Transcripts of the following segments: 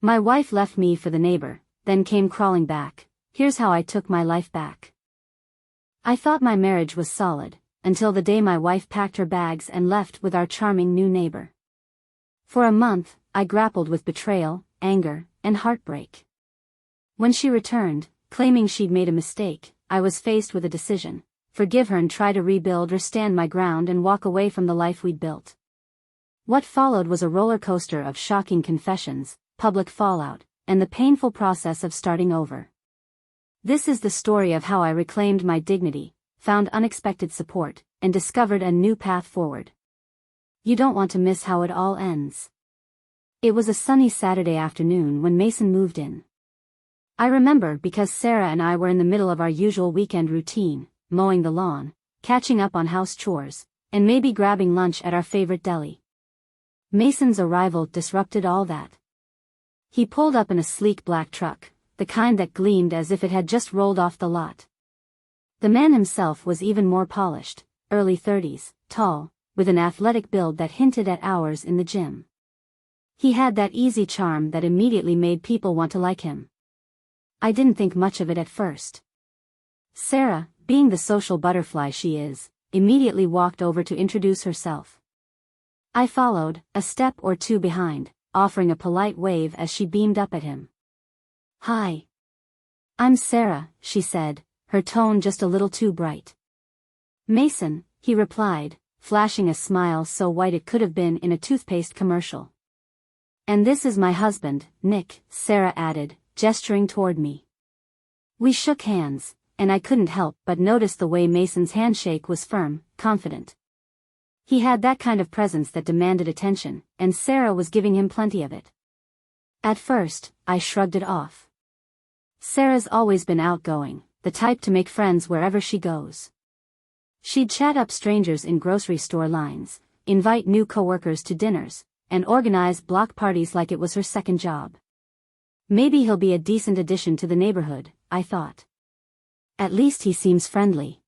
My wife left me for the neighbor, then came crawling back. Here's how I took my life back. I thought my marriage was solid, until the day my wife packed her bags and left with our charming new neighbor. For a month, I grappled with betrayal, anger, and heartbreak. When she returned, claiming she'd made a mistake, I was faced with a decision: forgive her and try to rebuild, or stand my ground and walk away from the life we'd built. What followed was a roller coaster of shocking confessions, public fallout, and the painful process of starting over. This is the story of how I reclaimed my dignity, found unexpected support, and discovered a new path forward. You don't want to miss how it all ends. It was a sunny Saturday afternoon when Mason moved in. I remember because Sarah and I were in the middle of our usual weekend routine, mowing the lawn, catching up on house chores, and maybe grabbing lunch at our favorite deli. Mason's arrival disrupted all that. He pulled up in a sleek black truck, the kind that gleamed as if it had just rolled off the lot. The man himself was even more polished, early 30s, tall, with an athletic build that hinted at hours in the gym. He had that easy charm that immediately made people want to like him. I didn't think much of it at first. Sarah, being the social butterfly she is, immediately walked over to introduce herself. I followed, a step or two behind, offering a polite wave as she beamed up at him. "Hi. I'm Sarah," she said, her tone just a little too bright. "Mason," he replied, flashing a smile so white it could have been in a toothpaste commercial. "And this is my husband, Nick," Sarah added, gesturing toward me. We shook hands, and I couldn't help but notice the way Mason's handshake was firm, confident. He had that kind of presence that demanded attention, and Sarah was giving him plenty of it. At first, I shrugged it off. Sarah's always been outgoing, the type to make friends wherever she goes. She'd chat up strangers in grocery store lines, invite new coworkers to dinners, and organize block parties like it was her second job. Maybe he'll be a decent addition to the neighborhood, I thought. At least he seems friendly.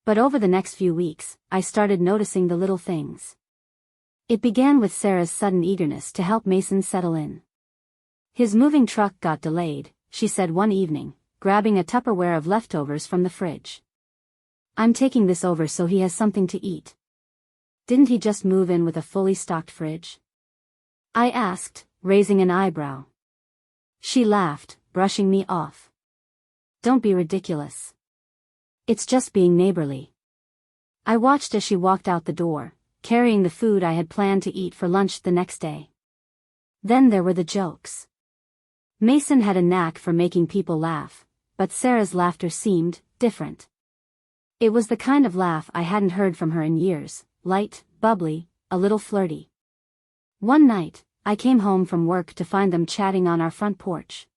But over the next few weeks, I started noticing the little things. It began with Sarah's sudden eagerness to help Mason settle in. His moving truck got delayed, she said one evening, grabbing a Tupperware of leftovers from the fridge. "I'm taking this over so he has something to eat." "Didn't he just move in with a fully stocked fridge?" I asked, raising an eyebrow. She laughed, brushing me off. "Don't be ridiculous. It's just being neighborly." I watched as she walked out the door, carrying the food I had planned to eat for lunch the next day. Then there were the jokes. Mason had a knack for making people laugh, but Sarah's laughter seemed different. It was the kind of laugh I hadn't heard from her in years, light, bubbly, a little flirty. One night, I came home from work to find them chatting on our front porch.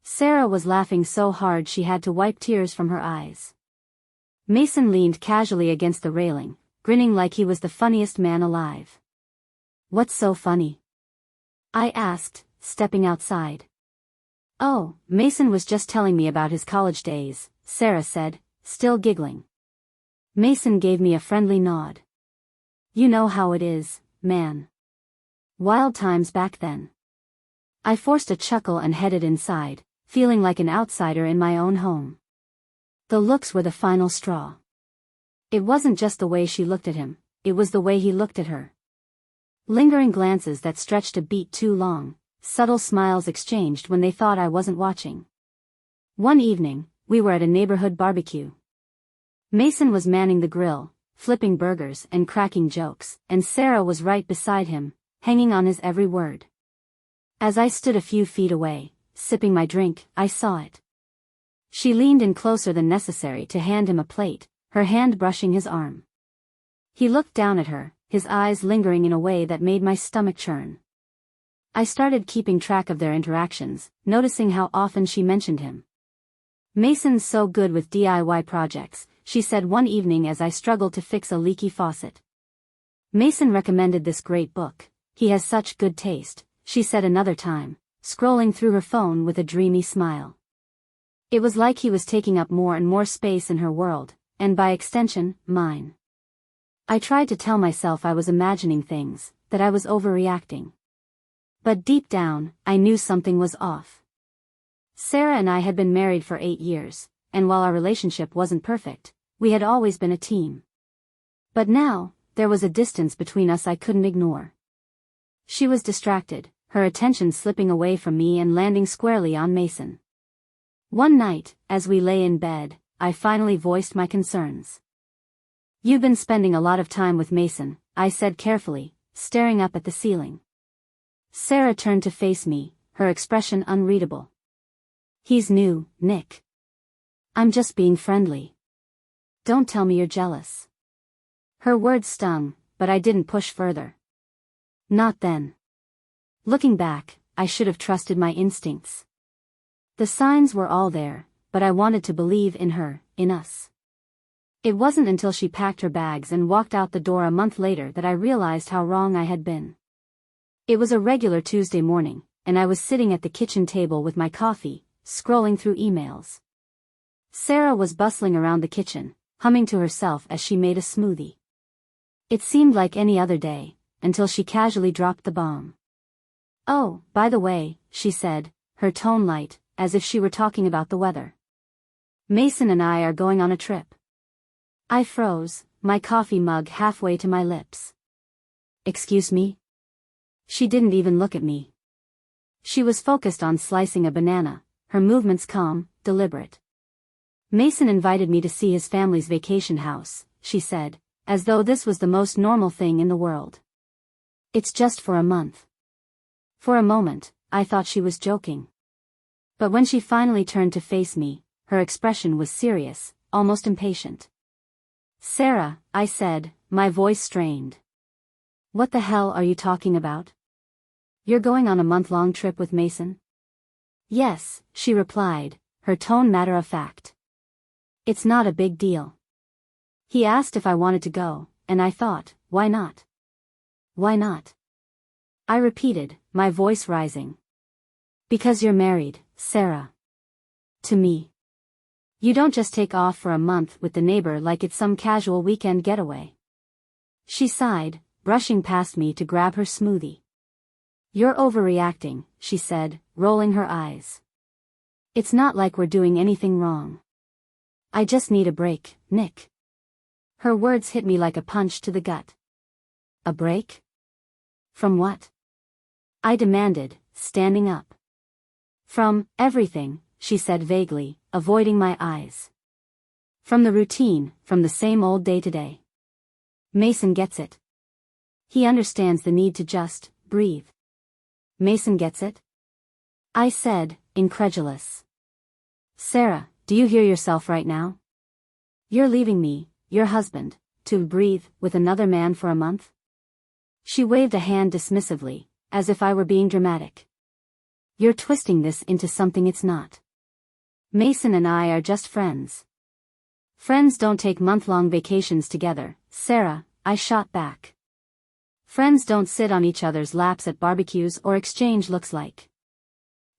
Sarah was laughing so hard she had to wipe tears from her eyes. Mason leaned casually against the railing, grinning like he was the funniest man alive. "What's so funny?" I asked, stepping outside. "Oh, Mason was just telling me about his college days," Sarah said, still giggling. Mason gave me a friendly nod. "You know how it is, man. Wild times back then." I forced a chuckle and headed inside, feeling like an outsider in my own home. The looks were the final straw. It wasn't just the way she looked at him, it was the way he looked at her. Lingering glances that stretched a beat too long, subtle smiles exchanged when they thought I wasn't watching. One evening, we were at a neighborhood barbecue. Mason was manning the grill, flipping burgers and cracking jokes, and Sarah was right beside him, hanging on his every word. As I stood a few feet away, sipping my drink, I saw it. She leaned in closer than necessary to hand him a plate, her hand brushing his arm. He looked down at her, his eyes lingering in a way that made my stomach churn. I started keeping track of their interactions, noticing how often she mentioned him. "Mason's so good with DIY projects," she said one evening as I struggled to fix a leaky faucet. "Mason recommended this great book. He has such good taste," she said another time, scrolling through her phone with a dreamy smile. It was like he was taking up more and more space in her world, and by extension, mine. I tried to tell myself I was imagining things, that I was overreacting. But deep down, I knew something was off. Sarah and I had been married for 8 years, and while our relationship wasn't perfect, we had always been a team. But now, there was a distance between us I couldn't ignore. She was distracted, her attention slipping away from me and landing squarely on Mason. One night, as we lay in bed, I finally voiced my concerns. "You've been spending a lot of time with Mason," I said carefully, staring up at the ceiling. Sarah turned to face me, her expression unreadable. "He's new, Nick. I'm just being friendly. Don't tell me you're jealous." Her words stung, but I didn't push further. Not then. Looking back, I should have trusted my instincts. The signs were all there, but I wanted to believe in her, in us. It wasn't until she packed her bags and walked out the door a month later that I realized how wrong I had been. It was a regular Tuesday morning, and I was sitting at the kitchen table with my coffee, scrolling through emails. Sarah was bustling around the kitchen, humming to herself as she made a smoothie. It seemed like any other day, until she casually dropped the bomb. "Oh, by the way," she said, her tone light, as if she were talking about the weather. "Mason and I are going on a trip." I froze, my coffee mug halfway to my lips. "Excuse me?" She didn't even look at me. She was focused on slicing a banana, her movements calm, deliberate. "Mason invited me to see his family's vacation house," she said, as though this was the most normal thing in the world. "It's just for a month." For a moment, I thought she was joking. But when she finally turned to face me, her expression was serious, almost impatient. "Sarah," I said, my voice strained. "What the hell are you talking about? You're going on a month-long trip with Mason?" "Yes," she replied, her tone matter-of-fact. "It's not a big deal. He asked if I wanted to go, and I thought, why not? Why not?" I repeated, my voice rising. "Because you're married, Sarah. To me. You don't just take off for a month with the neighbor like it's some casual weekend getaway." She sighed, brushing past me to grab her smoothie. "You're overreacting," she said, rolling her eyes. "It's not like we're doing anything wrong. I just need a break, Nick." Her words hit me like a punch to the gut. "A break? From what?" I demanded, standing up. "From everything," she said vaguely, avoiding my eyes. "From the routine, from the same old day-to-day. Mason gets it. He understands the need to just breathe." "Mason gets it?" I said, incredulous. "Sarah, do you hear yourself right now? You're leaving me, your husband, to breathe with another man for a month?" She waved a hand dismissively, as if I were being dramatic. "You're twisting this into something it's not. Mason and I are just friends." "Friends don't take month-long vacations together, Sarah," I shot back. "Friends don't sit on each other's laps at barbecues or exchange looks like."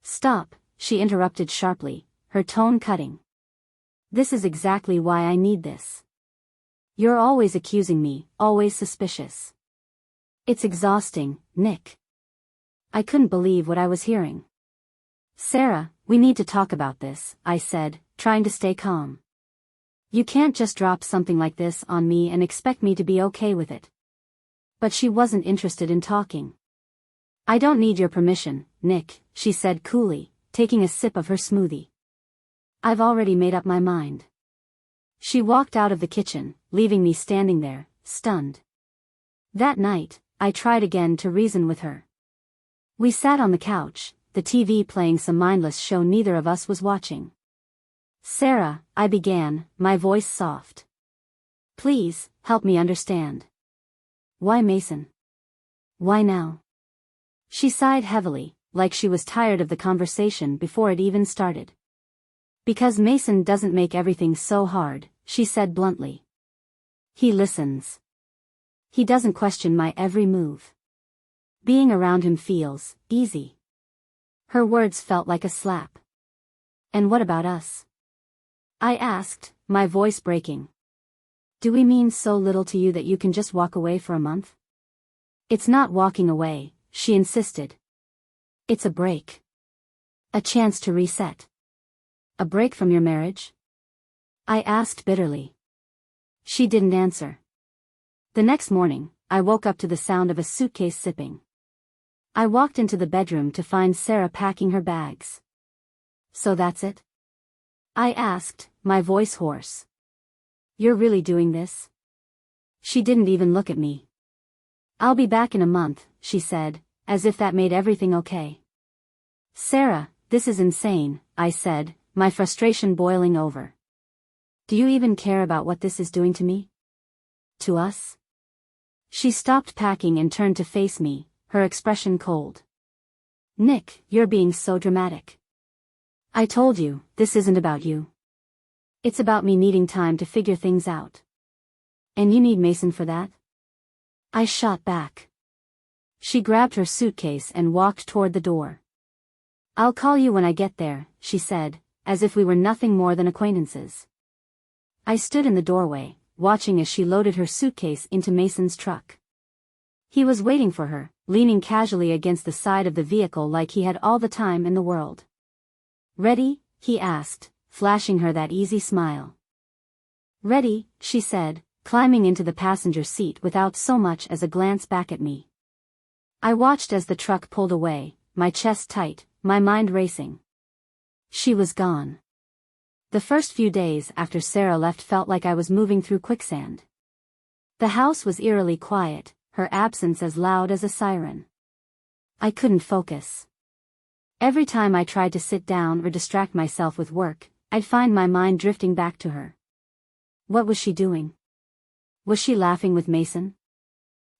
"Stop," she interrupted sharply, her tone cutting. "This is exactly why I need this. You're always accusing me, always suspicious. It's exhausting, Nick." I couldn't believe what I was hearing. "Sarah, we need to talk about this," I said, trying to stay calm. "You can't just drop something like this on me and expect me to be okay with it." But she wasn't interested in talking. "I don't need your permission, Nick," she said coolly, taking a sip of her smoothie. "I've already made up my mind." She walked out of the kitchen, leaving me standing there, stunned. That night, I tried again to reason with her. We sat on the couch, the TV playing some mindless show neither of us was watching. "Sarah," I began, my voice soft. "Please, help me understand. Why Mason? Why now?" She sighed heavily, like she was tired of the conversation before it even started. "Because Mason doesn't make everything so hard," she said bluntly. "He listens. He doesn't question my every move. Being around him feels easy." Her words felt like a slap. "And what about us?" I asked, my voice breaking. "Do we mean so little to you that you can just walk away for a month?" "It's not walking away," she insisted. It's a break. A chance to reset. A break from your marriage? I asked bitterly. She didn't answer. The next morning, I woke up to the sound of a suitcase zipping. I walked into the bedroom to find Sarah packing her bags. So that's it? I asked, my voice hoarse. You're really doing this? She didn't even look at me. I'll be back in a month, she said, as if that made everything okay. Sarah, this is insane, I said, my frustration boiling over. Do you even care about what this is doing to me? To us? She stopped packing and turned to face me, her expression cold. Nick, you're being so dramatic. I told you, this isn't about you. It's about me needing time to figure things out. And you need Mason for that? I shot back. She grabbed her suitcase and walked toward the door. I'll call you when I get there, she said, as if we were nothing more than acquaintances. I stood in the doorway, watching as she loaded her suitcase into Mason's truck. He was waiting for her, leaning casually against the side of the vehicle like he had all the time in the world. Ready? He asked, flashing her that easy smile. Ready, she said, climbing into the passenger seat without so much as a glance back at me. I watched as the truck pulled away, my chest tight, my mind racing. She was gone. The first few days after Sarah left felt like I was moving through quicksand. The house was eerily quiet, her absence as loud as a siren. I couldn't focus. Every time I tried to sit down or distract myself with work, I'd find my mind drifting back to her. What was she doing? Was she laughing with Mason?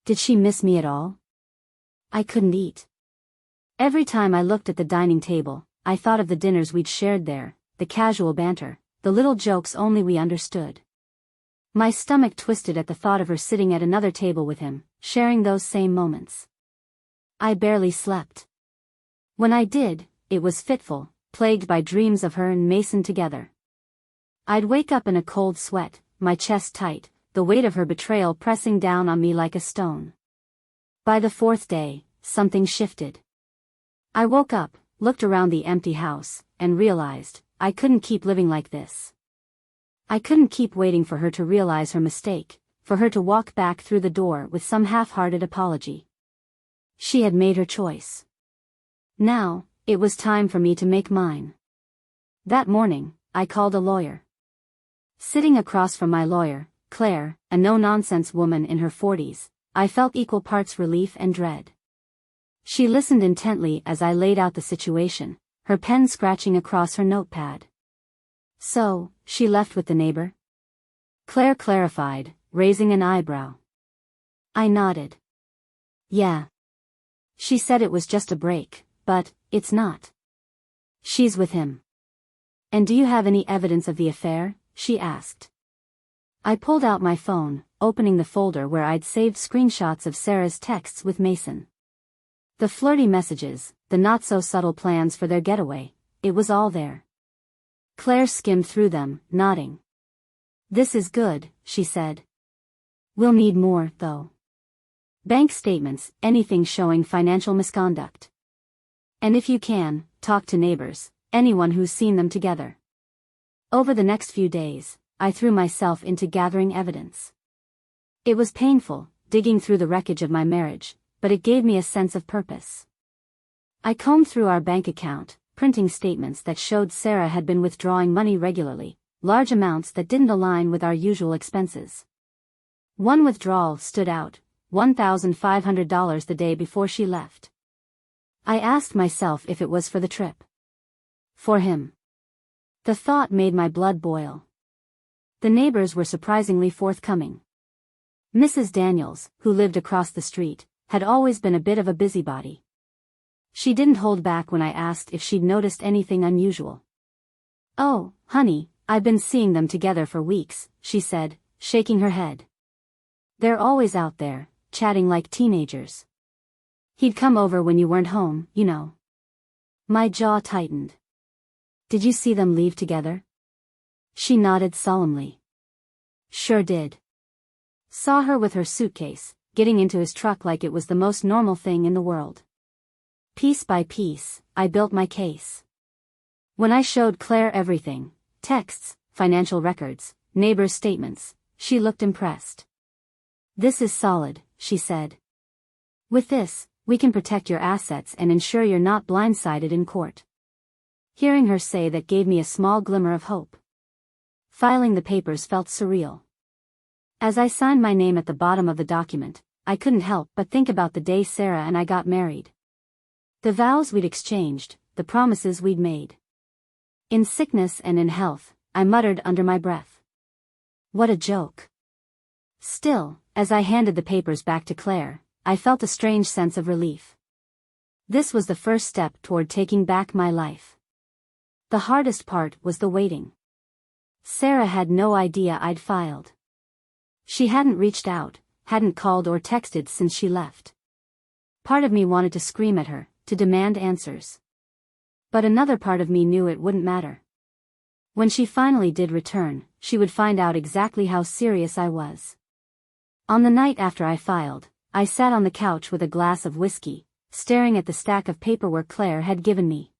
Did she miss me at all? I couldn't eat. Every time I looked at the dining table, I thought of the dinners we'd shared there, the casual banter, the little jokes only we understood. My stomach twisted at the thought of her sitting at another table with him, sharing those same moments. I barely slept. When I did, it was fitful, plagued by dreams of her and Mason together. I'd wake up in a cold sweat, my chest tight, the weight of her betrayal pressing down on me like a stone. By the fourth day, something shifted. I woke up, looked around the empty house, and realized, I couldn't keep living like this. I couldn't keep waiting for her to realize her mistake, for her to walk back through the door with some half-hearted apology. She had made her choice. Now, it was time for me to make mine. That morning, I called a lawyer. Sitting across from my lawyer, Claire, a no-nonsense woman in her 40s, I felt equal parts relief and dread. She listened intently as I laid out the situation, her pen scratching across her notepad. So, she left with the neighbor? Claire clarified, raising an eyebrow. I nodded. Yeah. She said it was just a break, but it's not. She's with him. And do you have any evidence of the affair? She asked. I pulled out my phone, opening the folder where I'd saved screenshots of Sarah's texts with Mason. The flirty messages, the not-so-subtle plans for their getaway, it was all there. Claire skimmed through them, nodding. This is good, she said. We'll need more, though. Bank statements, anything showing financial misconduct. And if you can, talk to neighbors, anyone who's seen them together. Over the next few days, I threw myself into gathering evidence. It was painful, digging through the wreckage of my marriage, but it gave me a sense of purpose. I combed through our bank account, printing statements that showed Sarah had been withdrawing money regularly, large amounts that didn't align with our usual expenses. One withdrawal stood out, $1,500 the day before she left. I asked myself if it was for the trip. For him. The thought made my blood boil. The neighbors were surprisingly forthcoming. Mrs. Daniels, who lived across the street, had always been a bit of a busybody. She didn't hold back when I asked if she'd noticed anything unusual. Oh, honey, I've been seeing them together for weeks, she said, shaking her head. They're always out there, chatting like teenagers. He'd come over when you weren't home, you know. My jaw tightened. Did you see them leave together? She nodded solemnly. Sure did. Saw her with her suitcase, getting into his truck like it was the most normal thing in the world. Piece by piece, I built my case. When I showed Claire everything, texts, financial records, neighbors' statements, she looked impressed. "This is solid," she said. "With this, we can protect your assets and ensure you're not blindsided in court." Hearing her say that gave me a small glimmer of hope. Filing the papers felt surreal. As I signed my name at the bottom of the document, I couldn't help but think about the day Sarah and I got married. The vows we'd exchanged, the promises we'd made. In sickness and in health, I muttered under my breath. What a joke. Still, as I handed the papers back to Claire, I felt a strange sense of relief. This was the first step toward taking back my life. The hardest part was the waiting. Sarah had no idea I'd filed. She hadn't reached out, hadn't called or texted since she left. Part of me wanted to scream at her, to demand answers. But another part of me knew it wouldn't matter. When she finally did return, she would find out exactly how serious I was. On the night after I filed, I sat on the couch with a glass of whiskey, staring at the stack of paperwork Claire had given me.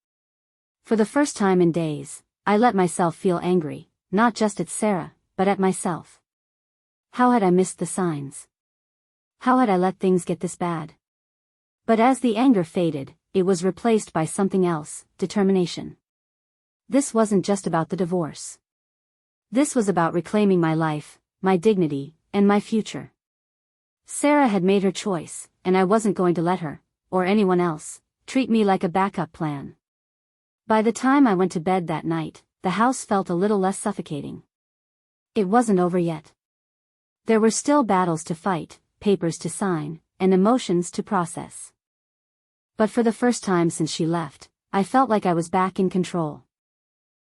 For the first time in days, I let myself feel angry, not just at Sarah, but at myself. How had I missed the signs? How had I let things get this bad? But as the anger faded, it was replaced by something else, determination. This wasn't just about the divorce. This was about reclaiming my life, my dignity, and my future. Sarah had made her choice, and I wasn't going to let her, or anyone else, treat me like a backup plan. By the time I went to bed that night, the house felt a little less suffocating. It wasn't over yet. There were still battles to fight, papers to sign, and emotions to process. But for the first time since she left, I felt like I was back in control.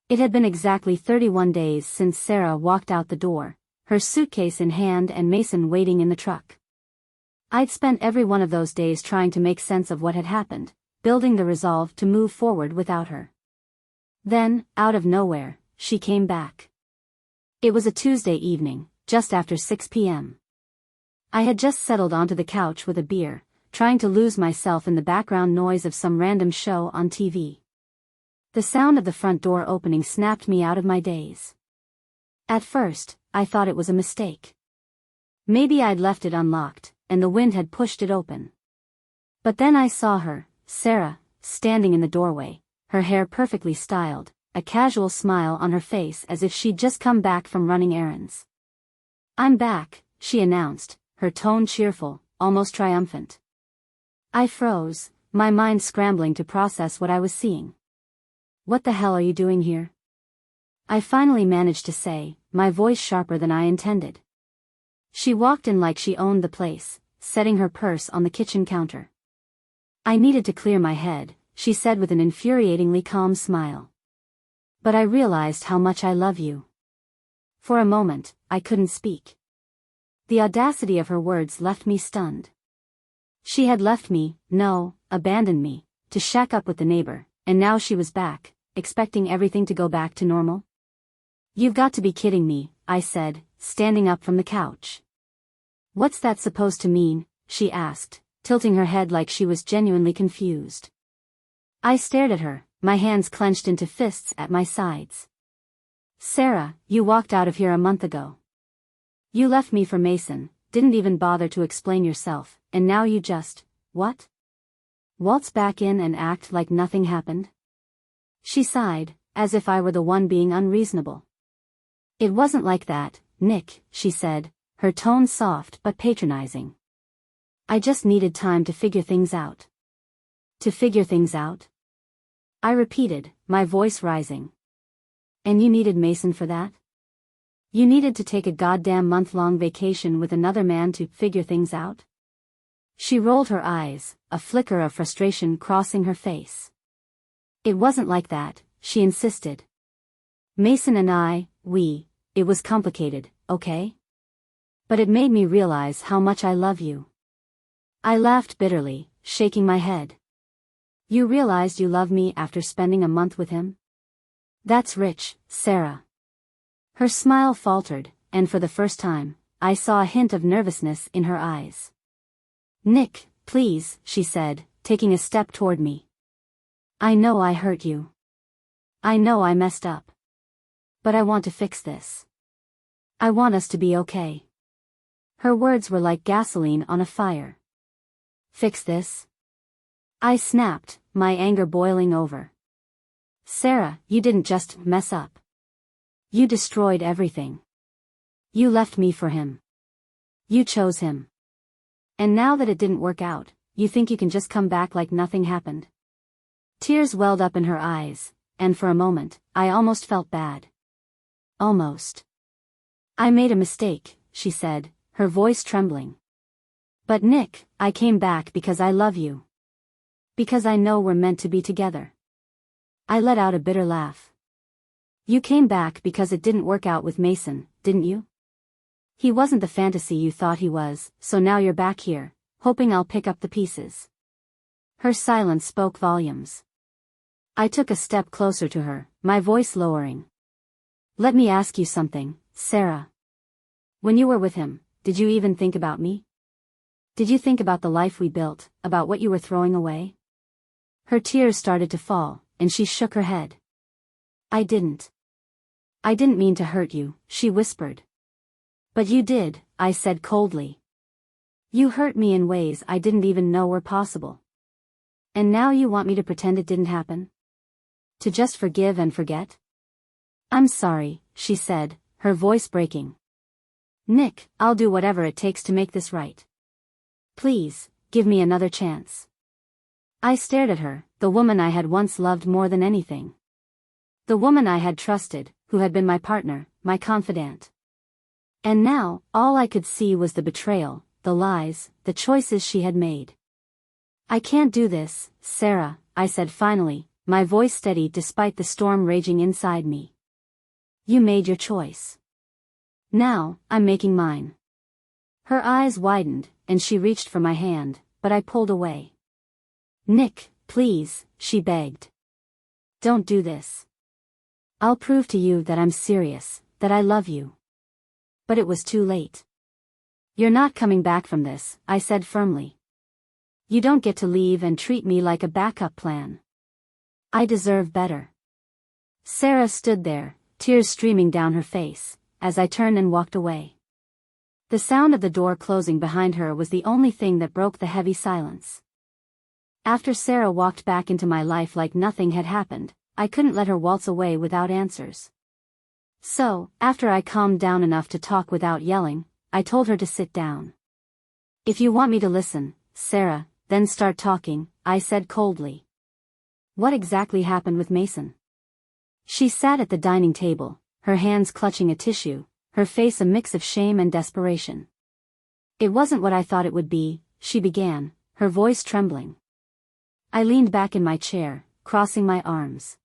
It had been exactly 31 days since Sarah walked out the door, her suitcase in hand and Mason waiting in the truck. I'd spent every one of those days trying to make sense of what had happened, building the resolve to move forward without her. Then, out of nowhere, she came back. It was a Tuesday evening, just after 6 p.m. I had just settled onto the couch with a beer, trying to lose myself in the background noise of some random show on TV. The sound of the front door opening snapped me out of my daze. At first, I thought it was a mistake. Maybe I'd left it unlocked, and the wind had pushed it open. But then I saw her, Sarah, standing in the doorway, her hair perfectly styled, a casual smile on her face as if she'd just come back from running errands. "I'm back," she announced, her tone cheerful, almost triumphant. I froze, my mind scrambling to process what I was seeing. "What the hell are you doing here?" I finally managed to say, my voice sharper than I intended. She walked in like she owned the place, setting her purse on the kitchen counter. "I needed to clear my head," she said with an infuriatingly calm smile. "But I realized how much I love you." For a moment, I couldn't speak. The audacity of her words left me stunned. She had left me, no, abandoned me, to shack up with the neighbor, and now she was back, expecting everything to go back to normal? "You've got to be kidding me," I said, standing up from the couch. "What's that supposed to mean?" she asked, tilting her head like she was genuinely confused. I stared at her, my hands clenched into fists at my sides. "Sarah, you walked out of here a month ago. You left me for Mason, didn't even bother to explain yourself, and now you just, what? Waltz back in and act like nothing happened?" She sighed, as if I were the one being unreasonable. "It wasn't like that, Nick," she said, her tone soft but patronizing. "I just needed time to figure things out." "To figure things out?" I repeated, my voice rising. "And you needed Mason for that? You needed to take a goddamn month-long vacation with another man to figure things out?" She rolled her eyes, a flicker of frustration crossing her face. "It wasn't like that," she insisted. "Mason and it was complicated, okay? But it made me realize how much I love you." I laughed bitterly, shaking my head. "You realized you love me after spending a month with him? That's rich, Sarah." Her smile faltered, and for the first time, I saw a hint of nervousness in her eyes. "Nick, please," she said, taking a step toward me. I know I hurt you. I know I messed up. But I want to fix this. I want us to be okay. Her words were like gasoline on a fire. Fix this? I snapped, my anger boiling over. Sarah, you didn't just mess up. You destroyed everything. You left me for him. You chose him. And now that it didn't work out, you think you can just come back like nothing happened? Tears welled up in her eyes, and for a moment, I almost felt bad. Almost. I made a mistake, she said, her voice trembling. But Nick, I came back because I love you. Because I know we're meant to be together. I let out a bitter laugh. You came back because it didn't work out with Mason, didn't you? He wasn't the fantasy you thought he was, so now you're back here, hoping I'll pick up the pieces. Her silence spoke volumes. I took a step closer to her, my voice lowering. Let me ask you something, Sarah. When you were with him, did you even think about me? Did you think about the life we built, about what you were throwing away? Her tears started to fall, and she shook her head. I didn't. I didn't mean to hurt you, she whispered. But you did, I said coldly. You hurt me in ways I didn't even know were possible. And now you want me to pretend it didn't happen? To just forgive and forget? I'm sorry, she said, her voice breaking. Nick, I'll do whatever it takes to make this right. Please, give me another chance. I stared at her, the woman I had once loved more than anything. The woman I had trusted, who had been my partner, my confidant. And now, all I could see was the betrayal, the lies, the choices she had made. I can't do this, Sarah, I said finally, my voice steady despite the storm raging inside me. You made your choice. Now, I'm making mine. Her eyes widened, and she reached for my hand, but I pulled away. Nick, please, she begged. Don't do this. I'll prove to you that I'm serious, that I love you. But it was too late. You're not coming back from this, I said firmly. You don't get to leave and treat me like a backup plan. I deserve better. Sarah stood there, tears streaming down her face, as I turned and walked away. The sound of the door closing behind her was the only thing that broke the heavy silence. After Sarah walked back into my life like nothing had happened, I couldn't let her waltz away without answers. So, after I calmed down enough to talk without yelling, I told her to sit down. If you want me to listen, Sarah, then start talking, I said coldly. What exactly happened with Mason? She sat at the dining table, her hands clutching a tissue, her face a mix of shame and desperation. It wasn't what I thought it would be, she began, her voice trembling. I leaned back in my chair, crossing my arms.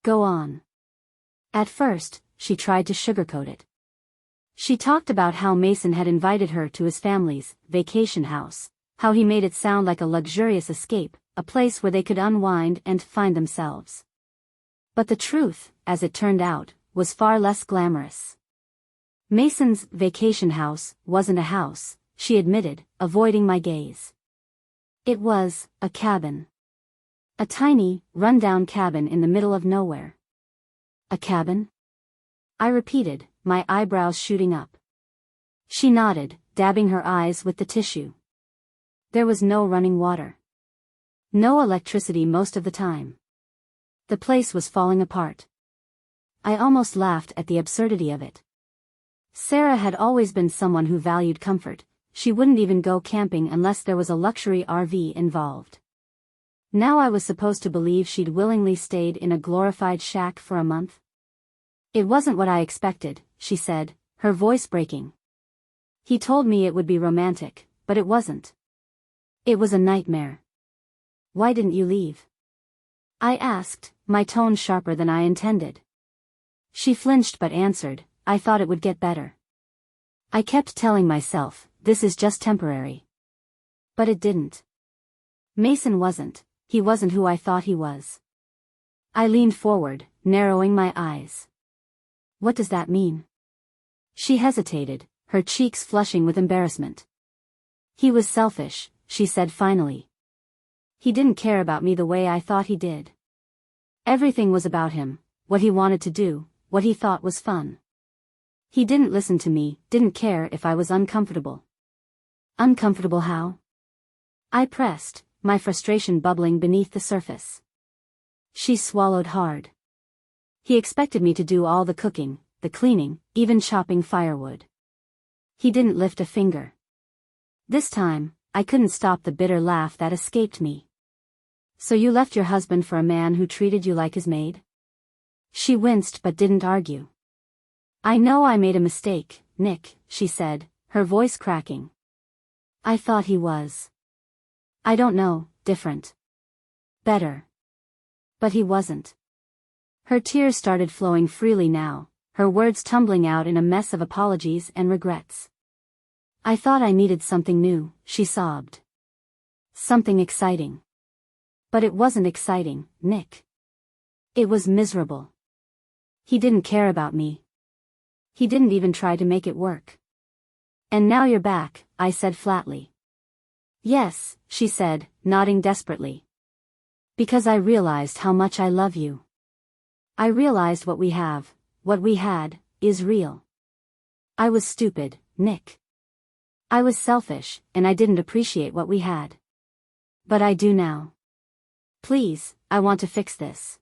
Go on. At first, she tried to sugarcoat it. She talked about how Mason had invited her to his family's vacation house, how he made it sound like a luxurious escape, a place where they could unwind and find themselves. But the truth, as it turned out, was far less glamorous. Mason's vacation house wasn't a house, she admitted, avoiding my gaze. It was a cabin. A tiny, run-down cabin in the middle of nowhere. A cabin? I repeated, my eyebrows shooting up. She nodded, dabbing her eyes with the tissue. There was no running water. No electricity most of the time. The place was falling apart. I almost laughed at the absurdity of it. Sarah had always been someone who valued comfort. She wouldn't even go camping unless there was a luxury RV involved. Now I was supposed to believe she'd willingly stayed in a glorified shack for a month? It wasn't what I expected, she said, her voice breaking. He told me it would be romantic, but it wasn't. It was a nightmare. Why didn't you leave? I asked, my tone sharper than I intended. She flinched but answered, I thought it would get better. I kept telling myself, this is just temporary. But it didn't. Mason wasn't. He wasn't who I thought he was. I leaned forward, narrowing my eyes. What does that mean? She hesitated, her cheeks flushing with embarrassment. He was selfish, she said finally. He didn't care about me the way I thought he did. Everything was about him, what he wanted to do, what he thought was fun. He didn't listen to me, didn't care if I was uncomfortable. Uncomfortable how? I pressed, my frustration bubbling beneath the surface. She swallowed hard. He expected me to do all the cooking, the cleaning, even chopping firewood. He didn't lift a finger. This time, I couldn't stop the bitter laugh that escaped me. So you left your husband for a man who treated you like his maid? She winced but didn't argue. I know I made a mistake, Nick, she said, her voice cracking. I thought he was. I don't know, different. Better. But he wasn't. Her tears started flowing freely now, her words tumbling out in a mess of apologies and regrets. I thought I needed something new, she sobbed. Something exciting. But it wasn't exciting, Nick. It was miserable. He didn't care about me. He didn't even try to make it work. And now you're back, I said flatly. Yes, she said, nodding desperately. Because I realized how much I love you. I realized what we had, is real. I was stupid, Nick. I was selfish, and I didn't appreciate what we had. But I do now. Please, I want to fix this.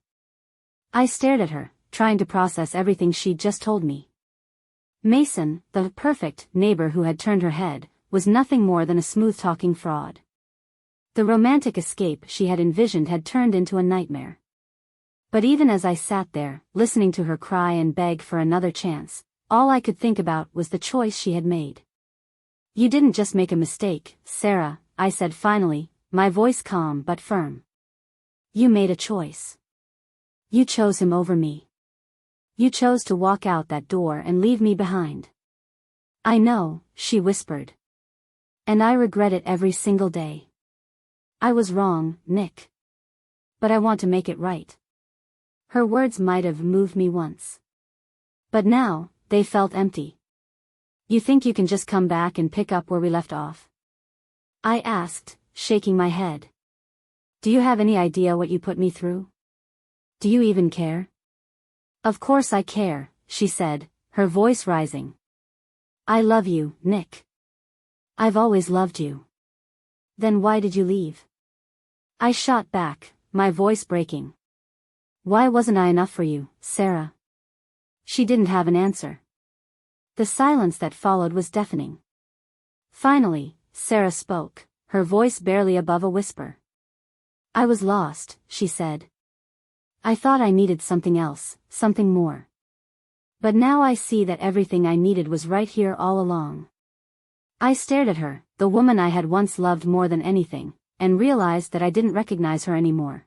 I stared at her, trying to process everything she'd just told me. Mason, the perfect neighbor who had turned her head, was nothing more than a smooth-talking fraud. The romantic escape she had envisioned had turned into a nightmare. But even as I sat there, listening to her cry and beg for another chance, all I could think about was the choice she had made. You didn't just make a mistake, Sarah, I said finally, my voice calm but firm. You made a choice. You chose him over me. You chose to walk out that door and leave me behind. I know, she whispered. And I regret it every single day. I was wrong, Nick. But I want to make it right. Her words might have moved me once. But now, they felt empty. You think you can just come back and pick up where we left off? I asked, shaking my head. Do you have any idea what you put me through? Do you even care? Of course I care, she said, her voice rising. I love you, Nick. I've always loved you. Then why did you leave? I shot back, my voice breaking. Why wasn't I enough for you, Sarah? She didn't have an answer. The silence that followed was deafening. Finally, Sarah spoke, her voice barely above a whisper. I was lost, she said. I thought I needed something else, something more. But now I see that everything I needed was right here all along. I stared at her, the woman I had once loved more than anything, and realized that I didn't recognize her anymore.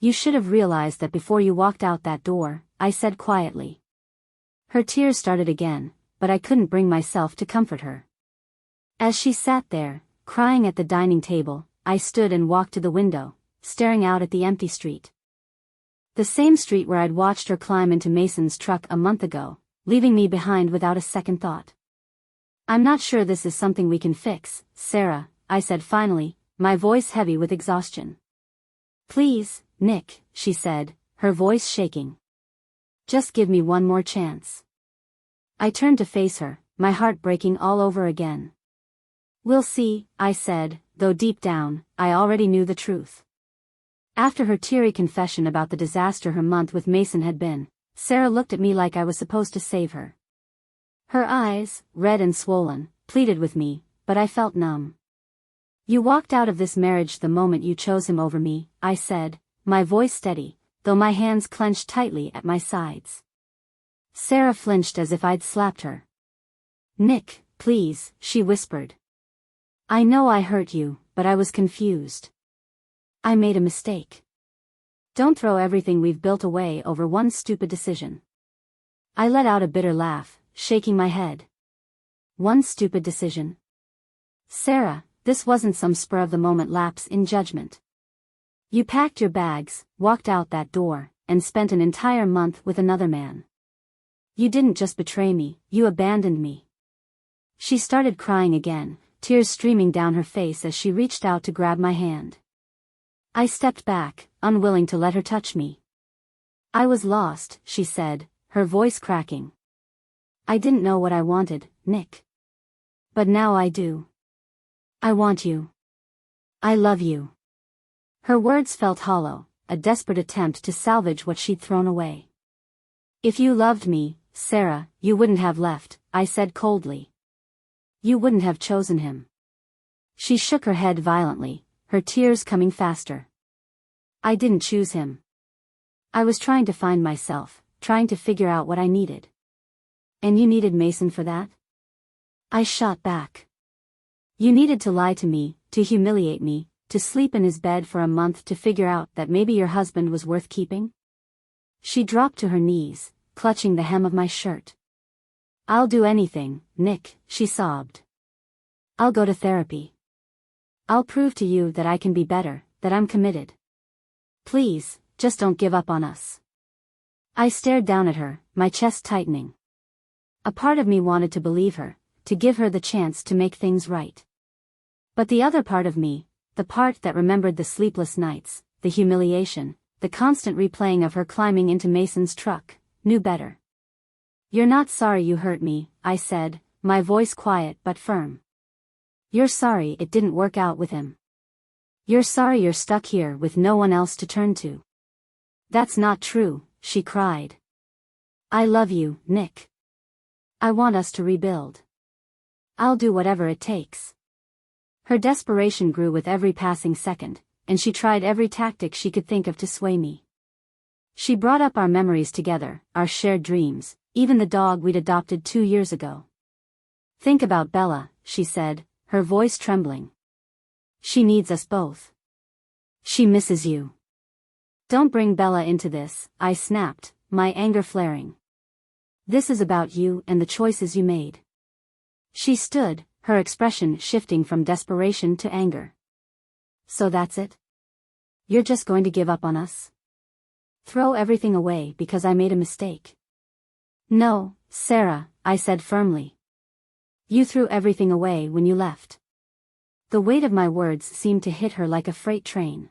You should have realized that before you walked out that door, I said quietly. Her tears started again, but I couldn't bring myself to comfort her. As she sat there, crying at the dining table, I stood and walked to the window, staring out at the empty street. The same street where I'd watched her climb into Mason's truck a month ago, leaving me behind without a second thought. I'm not sure this is something we can fix, Sarah, I said finally, my voice heavy with exhaustion. Please, Nick, she said, her voice shaking. Just give me one more chance. I turned to face her, my heart breaking all over again. We'll see, I said, though deep down, I already knew the truth. After her teary confession about the disaster her month with Mason had been, Sarah looked at me like I was supposed to save her. Her eyes, red and swollen, pleaded with me, but I felt numb. You walked out of this marriage the moment you chose him over me, I said, my voice steady, though my hands clenched tightly at my sides. Sarah flinched as if I'd slapped her. Nick, please, she whispered. I know I hurt you, but I was confused. I made a mistake. Don't throw everything we've built away over one stupid decision. I let out a bitter laugh, shaking my head. One stupid decision? Sarah, this wasn't some spur-of-the-moment lapse in judgment. You packed your bags, walked out that door, and spent an entire month with another man. You didn't just betray me, you abandoned me. She started crying again, tears streaming down her face as she reached out to grab my hand. I stepped back, unwilling to let her touch me. I was lost, she said, her voice cracking. I didn't know what I wanted, Nick. But now I do. I want you. I love you. Her words felt hollow, a desperate attempt to salvage what she'd thrown away. If you loved me, Sarah, you wouldn't have left, I said coldly. You wouldn't have chosen him. She shook her head violently, her tears coming faster. I didn't choose him. I was trying to find myself, trying to figure out what I needed. And you needed Mason for that? I shot back. You needed to lie to me, to humiliate me, to sleep in his bed for a month to figure out that maybe your husband was worth keeping? She dropped to her knees, clutching the hem of my shirt. I'll do anything, Nick, she sobbed. I'll go to therapy. I'll prove to you that I can be better, that I'm committed. Please, just don't give up on us. I stared down at her, my chest tightening. A part of me wanted to believe her, to give her the chance to make things right. But the other part of me, the part that remembered the sleepless nights, the humiliation, the constant replaying of her climbing into Mason's truck, knew better. You're not sorry you hurt me, I said, my voice quiet but firm. You're sorry it didn't work out with him. You're sorry you're stuck here with no one else to turn to. That's not true, she cried. I love you, Nick. I want us to rebuild. I'll do whatever it takes. Her desperation grew with every passing second, and she tried every tactic she could think of to sway me. She brought up our memories together, our shared dreams, even the dog we'd adopted 2 years ago. Think about Bella, she said, her voice trembling. She needs us both. She misses you. Don't bring Bella into this, I snapped, my anger flaring. This is about you and the choices you made. She stood, her expression shifting from desperation to anger. So that's it? You're just going to give up on us? Throw everything away because I made a mistake? No, Sarah, I said firmly. You threw everything away when you left. The weight of my words seemed to hit her like a freight train.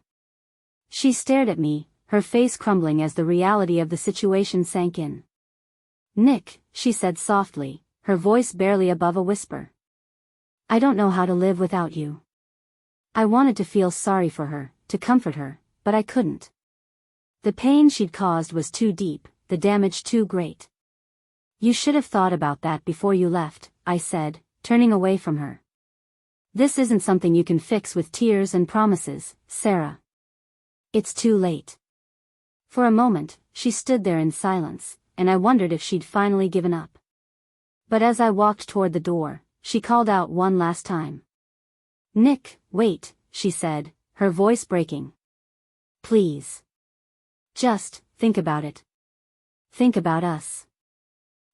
She stared at me, her face crumbling as the reality of the situation sank in. Nick, she said softly, her voice barely above a whisper. I don't know how to live without you. I wanted to feel sorry for her, to comfort her, but I couldn't. The pain she'd caused was too deep, the damage too great. You should have thought about that before you left, I said, turning away from her. This isn't something you can fix with tears and promises, Sarah. It's too late. For a moment, she stood there in silence, and I wondered if she'd finally given up. But as I walked toward the door, she called out one last time. Nick, wait, she said, her voice breaking. Please. Just, think about it. Think about us.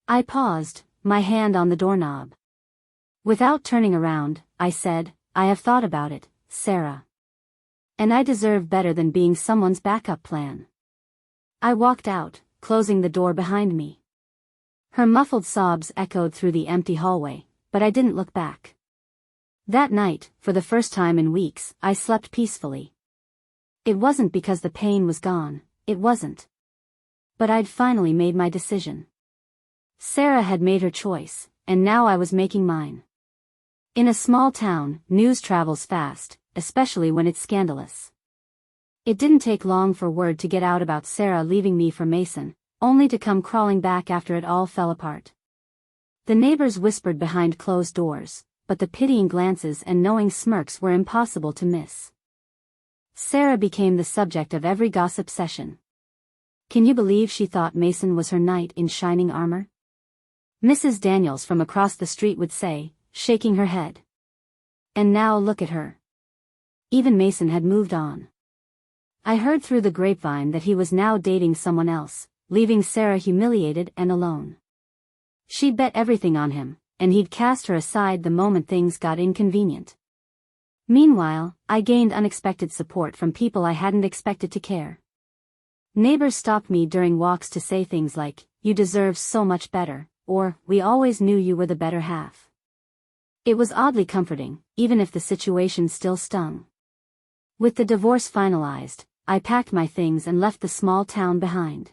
I paused, my hand on the doorknob. Without turning around, I said, I have thought about it, Sarah. And I deserve better than being someone's backup plan. I walked out, closing the door behind me. Her muffled sobs echoed through the empty hallway, but I didn't look back. That night, for the first time in weeks, I slept peacefully. It wasn't because the pain was gone, it wasn't. But I'd finally made my decision. Sarah had made her choice, and now I was making mine. In a small town, news travels fast, especially when it's scandalous. It didn't take long for word to get out about Sarah leaving me for Mason, only to come crawling back after it all fell apart. The neighbors whispered behind closed doors, but the pitying glances and knowing smirks were impossible to miss. Sarah became the subject of every gossip session. Can you believe she thought Mason was her knight in shining armor? Mrs. Daniels from across the street would say, shaking her head. And now look at her. Even Mason had moved on. I heard through the grapevine that he was now dating someone else, leaving Sarah humiliated and alone. She'd bet everything on him, and he'd cast her aside the moment things got inconvenient. Meanwhile, I gained unexpected support from people I hadn't expected to care. Neighbors stopped me during walks to say things like, "You deserve so much better," or, "We always knew you were the better half." It was oddly comforting, even if the situation still stung. With the divorce finalized, I packed my things and left the small town behind.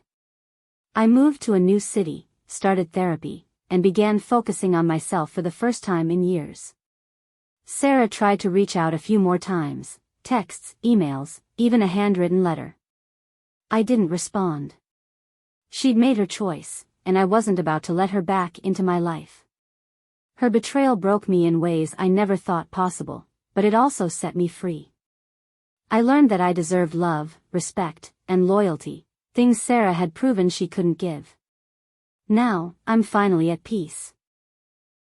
I moved to a new city, started therapy, and began focusing on myself for the first time in years. Sarah tried to reach out a few more times, texts, emails, even a handwritten letter. I didn't respond. She'd made her choice, and I wasn't about to let her back into my life. Her betrayal broke me in ways I never thought possible, but it also set me free. I learned that I deserved love, respect, and loyalty, things Sarah had proven she couldn't give. Now, I'm finally at peace.